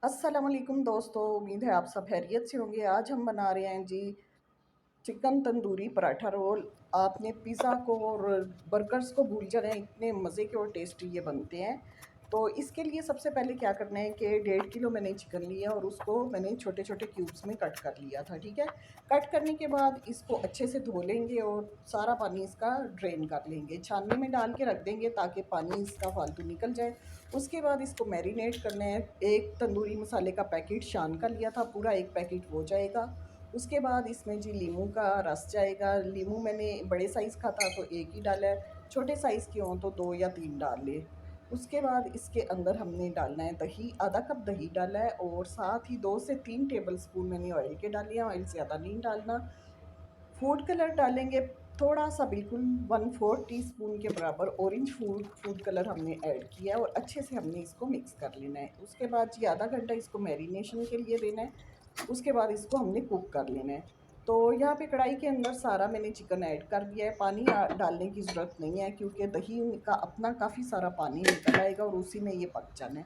अस्सलाम वालेकुम दोस्तों, उम्मीद है आप सब खैरियत से होंगे। आज हम बना रहे हैं जी चिकन तंदूरी पराठा रोल। आपने पिज़्ज़ा को और बर्गर्स को भूल जाना है, इतने मज़े के और टेस्टी ये बनते हैं। तो इसके लिए सबसे पहले क्या करना है कि 1.5 किलो मैंने चिकन लिया और उसको मैंने छोटे छोटे क्यूब्स में कट कर लिया था। ठीक है, कट करने के बाद इसको अच्छे से धो लेंगे और सारा पानी इसका ड्रेन कर लेंगे, छानने में डाल के रख देंगे ताकि पानी इसका फालतू निकल जाए। उसके बाद इसको मैरिनेट करना है। एक तंदूरी मसाले का पैकेट शान का लिया था, पूरा एक पैकेट वो जाएगा। उसके बाद इसमें जी नींबू का रस जाएगा। नींबू मैंने बड़े साइज़ का था तो एक ही डाला है, छोटे साइज़ के हों तो 2 या 3 डाल ले। उसके बाद इसके अंदर हमने डालना है दही, आधा कप दही डाला है और साथ ही 2 से 3 टेबल स्पून मैंने ऑयल के डाले हैं, ऑयल ज़्यादा नहीं डालना। फूड कलर डालेंगे थोड़ा सा, बिल्कुल 1/4 टीस्पून के बराबर ऑरेंज फूड फूड कलर हमने ऐड किया है और अच्छे से हमने इसको मिक्स कर लेना है। उसके बाद जी आधा घंटा इसको मैरिनेशन के लिए देना है। उसके बाद इसको हमने कुक कर लेना है। तो यहाँ पे कढ़ाई के अंदर सारा मैंने चिकन ऐड कर दिया है। पानी डालने की ज़रूरत नहीं है क्योंकि दही का अपना काफ़ी सारा पानी निकल आएगा और उसी में ये पक जाना है।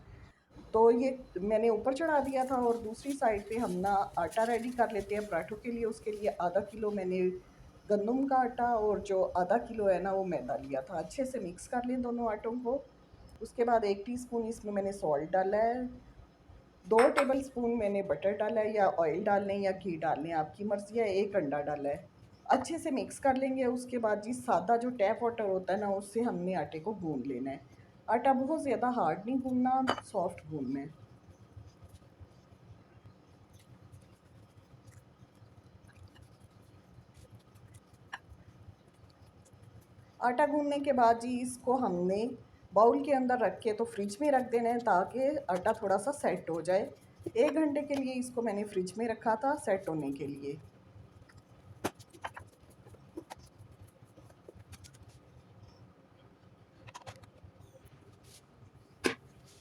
तो ये मैंने ऊपर चढ़ा दिया था और दूसरी साइड पे हम ना आटा रेडी कर लेते हैं पराठों के लिए। उसके लिए आधा किलो मैंने गंदम का आटा और जो आधा किलो है ना वो मैदा लिया था। अच्छे से मिक्स कर लें दोनों आटों को। उसके बाद 1 टीस्पून इसमें मैंने सॉल्ट डाला है, 2 टेबल स्पून मैंने बटर डाला है, या ऑयल डाल लें या घी डाल लें, आपकी मर्ज़ी है। 1 अंडा डाला है। अच्छे से मिक्स कर लेंगे। उसके बाद जी सादा जो टैप वाटर होता है ना, उससे हमने आटे को गूँध लेना है। आटा बहुत ज़्यादा हार्ड नहीं गूँधना, सॉफ्ट गूँधना है। आटा गूँधने के बाद जी इसको हमने बाउल के अंदर रख के तो फ्रिज में रख देना है ताकि आटा थोड़ा-सा सेट हो जाए। 1 घंटे के लिए इसको मैंने फ्रिज में रखा था सेट होने के लिए।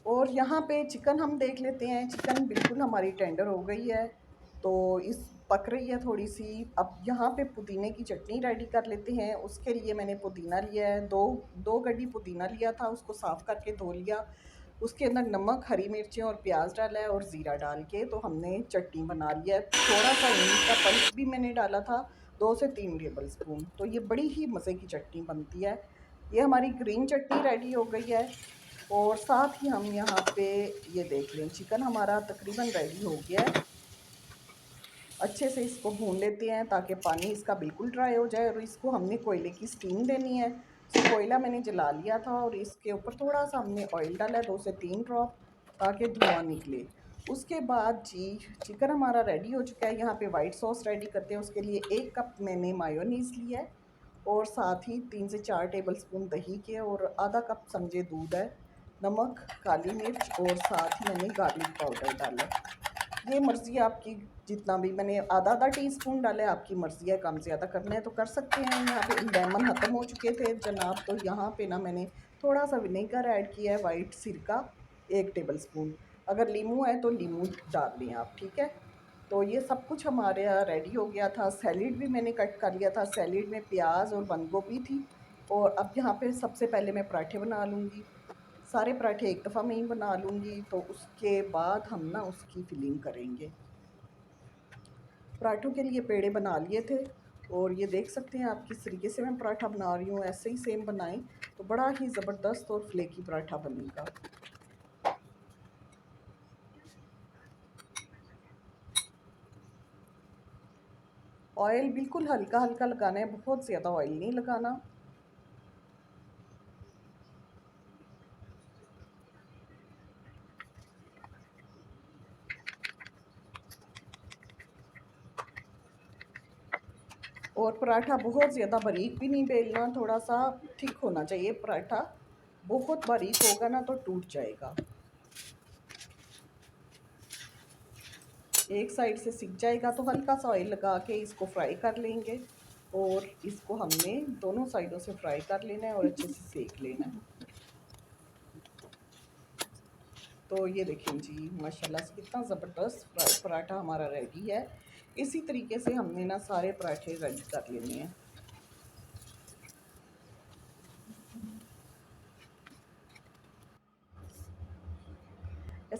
और यहाँ पे चिकन हम देख लेते हैं। चिकन बिल्कुल हमारी टेंडर हो गई है, तो इस पक रही है थोड़ी-सी। अब यहाँ पे पुदीने की चटनी रेडी कर लेते हैं। उसके लिए मैंने पुदीना लिया है, 2 गड्डी पुदीना लिया था, उसको साफ़ करके धो लिया। उसके अंदर नमक, हरी मिर्चें और प्याज़ डाला है और ज़ीरा डाल के तो हमने चटनी बना लिया है। थोड़ा-सा हींग का पल्प भी मैंने डाला था, 2 से 3 टेबल स्पून। तो ये बड़ी ही मज़े की चटनी बनती है। ये हमारी ग्रीन चटनी रेडी हो गई है। और साथ ही हम यहाँ पे ये देख लें, चिकन हमारा तकरीबन रेडी हो गया है। अच्छे से इसको भून लेते हैं ताकि पानी इसका बिल्कुल ड्राई हो जाए। और इसको हमने कोयले की स्टीम देनी है। तो कोयला मैंने जला लिया था और इसके ऊपर थोड़ा सा हमने ऑयल डाला है, 2 से 3 ड्रॉप, ताकि धुआं निकले। उसके बाद जी चिकन हमारा रेडी हो चुका है। यहाँ पे वाइट सॉस रेडी करते हैं। उसके लिए 1 कप मैंने मायोनीज़ लिया है और साथ ही 3 से 4 टेबल स्पून दही के और आधा कप समझे दूध है, नमक, काली मिर्च और साथ ही मैंने गार्लिक पाउडर डाला है। ये मर्ज़ी आपकी, जितना भी मैंने आधा-आधा टीस्पून डाला है, आपकी मर्ज़ी है, कम ज़्यादा करना है तो कर सकते हैं। यहाँ पे लेमन ख़त्म हो चुके थे जनाब, तो यहाँ पे ना मैंने थोड़ा-सा विनेगर ऐड किया है, व्हाइट सिरका 1 टेबल स्पून। अगर नींबू है तो नींबू डाल लें आप, ठीक है? तो ये सब कुछ हमारे यहाँ रेडी हो गया था। सैलेड भी मैंने कट कर लिया था। सैलेड में प्याज और बंद गोभी थी। और अब यहाँ पे सबसे पहले मैं पराठे बना लूँगी। सारे पराठे एक दफ़ा में ही बना लूँगी, तो उसके बाद हम ना उसकी फिलिंग करेंगे। पराठों के लिए पेड़े बना लिए थे और ये देख सकते हैं आप किस तरीके से मैं पराठा बना रही हूँ। ऐसे ही सेम बनाएं तो बड़ा ही ज़बरदस्त और फ्लेकी पराठा बनेगा। ऑयल बिल्कुल हल्का हल्का लगाना है, बहुत ज़्यादा ऑयल नहीं लगाना। और पराठा बहुत ज़्यादा बारीक भी नहीं बेलना, थोड़ा सा ठीक होना चाहिए पराठा। बहुत बारीक होगा ना तो टूट जाएगा। एक साइड से सिक जाएगा तो हल्का सा ऑयल लगा के इसको फ्राई कर लेंगे। और इसको हमने दोनों साइडों से फ्राई कर लेना है और अच्छे से सेक लेना है। तो ये देखें जी माशाल्लाह से कितना ज़बरदस्त पराठा हमारा रेडी है। इसी तरीके से हमने ना सारे पराठे रेडी कर लेने हैं।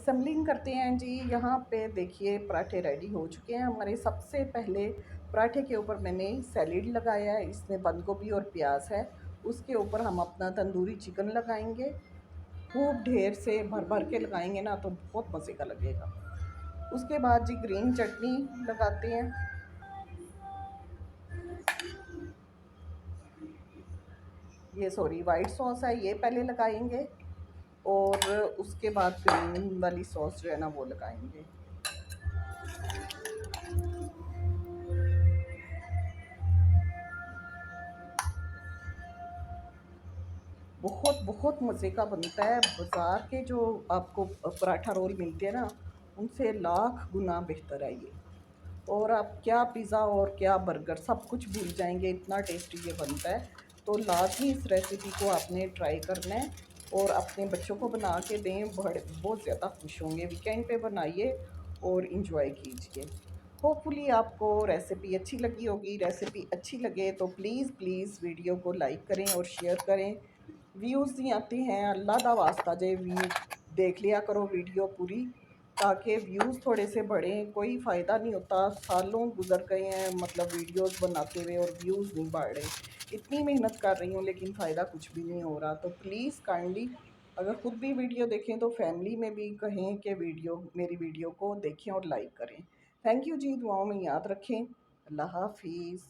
असेंबलिंग करते हैं जी। यहाँ पे देखिए पराठे रेडी हो चुके हैं हमारे। सबसे पहले पराठे के ऊपर मैंने सैलेड लगाया है, इसमें बंद गोभी और प्याज है। उसके ऊपर हम अपना तंदूरी चिकन लगाएंगे, खूब ढेर से भर भर के लगाएंगे ना तो बहुत मज़े का लगेगा। उसके बाद जी ग्रीन चटनी लगाते हैं, ये सॉरी वाइट सॉस है, ये पहले लगाएंगे और उसके बाद ग्रीन वाली सॉस जो है ना वो लगाएंगे। बहुत बहुत मज़े का बनता है। बाज़ार के जो आपको पराठा रोल मिलते हैं ना, उनसे लाख गुना बेहतर है ये। और आप क्या पिज़्ज़ा और क्या बर्गर सब कुछ भूल जाएंगे, इतना टेस्टी ये बनता है। तो लाजमी इस रेसिपी को आपने ट्राई करना है और अपने बच्चों को बना के दें, बड़े बहुत ज़्यादा खुश होंगे। वीकेंड पे बनाइए और इन्जॉय कीजिए। होपफुली आपको रेसिपी अच्छी लगी होगी। रेसिपी अच्छी लगे तो प्लीज़ प्लीज़ वीडियो को लाइक करें और शेयर करें। व्यूज़ नहीं आते हैं, अल्लाह दा वास्ता जे व्यू देख लिया करो वीडियो पूरी, ताकि व्यूज़ थोड़े से बढ़ें। कोई फ़ायदा नहीं होता, सालों गुजर गए हैं मतलब वीडियोस बनाते हुए और व्यूज़ नहीं बढ़ रहे। इतनी मेहनत कर रही हूँ लेकिन फ़ायदा कुछ भी नहीं हो रहा। तो प्लीज़ काइंडली अगर ख़ुद भी वीडियो देखें तो फैमिली में भी कहें कि मेरी वीडियो को देखें और लाइक करें। थैंक यू जी, दुआओं में याद रखें। अल्लाह हाफिज़।